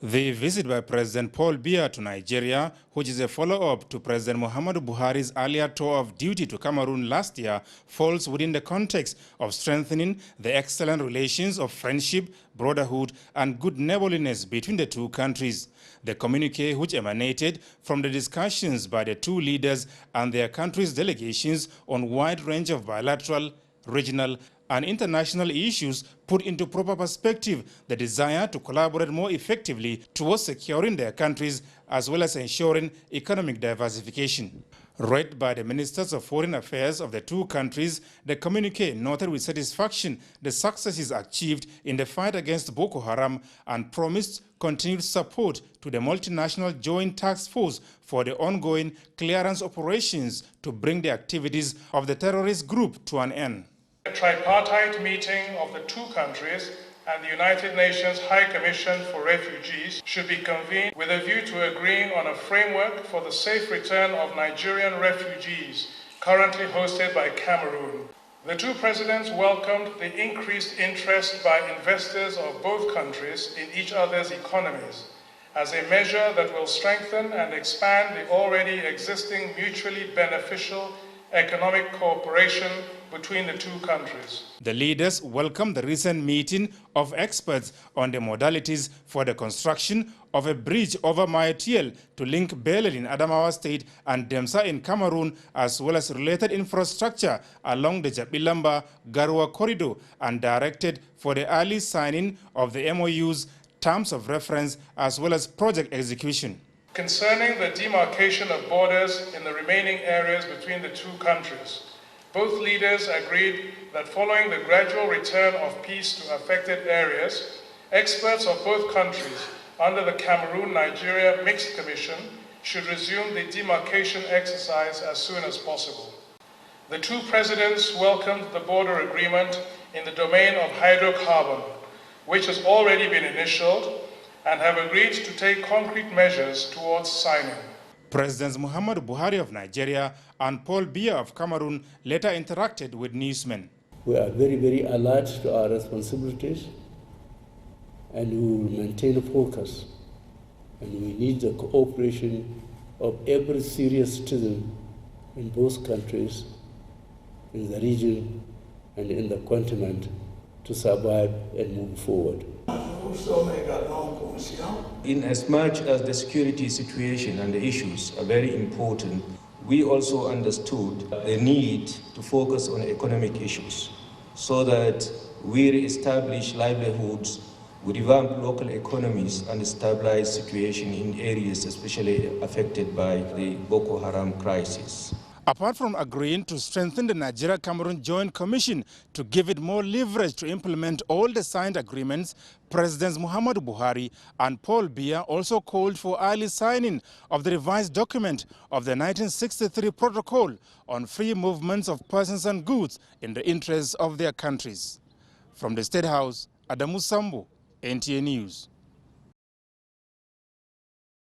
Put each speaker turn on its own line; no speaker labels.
The visit by President Paul Biya to Nigeria, which is a follow-up to President Muhammadu Buhari's earlier tour of duty to Cameroon last year, falls within the context of strengthening the excellent relations of friendship, brotherhood, and good neighborliness between the two countries. The communique, which emanated from the discussions by the two leaders and their countries' delegations on a wide range of bilateral, regional, and international issues, put into proper perspective the desire to collaborate more effectively towards securing their countries as well as ensuring economic diversification. Read by the Ministers of Foreign Affairs of the two countries, the communique noted with satisfaction the successes achieved in the fight against Boko Haram and promised continued support to the multinational Joint Task Force for the ongoing clearance operations to bring the activities of the terrorist group to an end.
A tripartite meeting of the two countries and the United Nations High Commission for Refugees should be convened with a view to agreeing on a framework for the safe return of Nigerian refugees currently hosted by Cameroon. The two presidents welcomed the increased interest by investors of both countries in each other's economies as a measure that will strengthen and expand the already existing mutually beneficial economic cooperation between the two countries.
The leaders welcomed the recent meeting of experts on the modalities for the construction of a bridge over Maetiel to link Belel in Adamawa State and Demsa in Cameroon, as well as related infrastructure along the Jabilamba-Garua corridor, and directed for the early signing of the MOU's terms of reference as well as project execution.
Concerning the demarcation of borders in the remaining areas between the two countries, both leaders agreed that following the gradual return of peace to affected areas, experts of both countries under the Cameroon-Nigeria Mixed Commission should resume the demarcation exercise as soon as possible. The two presidents welcomed the border agreement in the domain of hydrocarbon, which has already been initialed, and have agreed to take concrete measures towards signing.
Presidents Muhammadu Buhari of Nigeria and Paul Biya of Cameroon later interacted with newsmen.
We are very, very alert to our responsibilities, and we will maintain focus. And we need the cooperation of every serious citizen in both countries, in the region and in the continent, to survive and move forward.
In as much as the security situation and the issues are very important, we also understood the need to focus on economic issues so that we re-establish livelihoods, we revamp local economies and stabilize situation in areas especially affected by the Boko Haram crisis.
Apart from agreeing to strengthen the Nigeria-Cameroon Joint Commission to give it more leverage to implement all the signed agreements, Presidents Muhammadu Buhari and Paul Biya also called for early signing of the revised document of the 1963 Protocol on free movements of persons and goods in the interests of their countries. From the State House, Adamu Sambu, NTA News.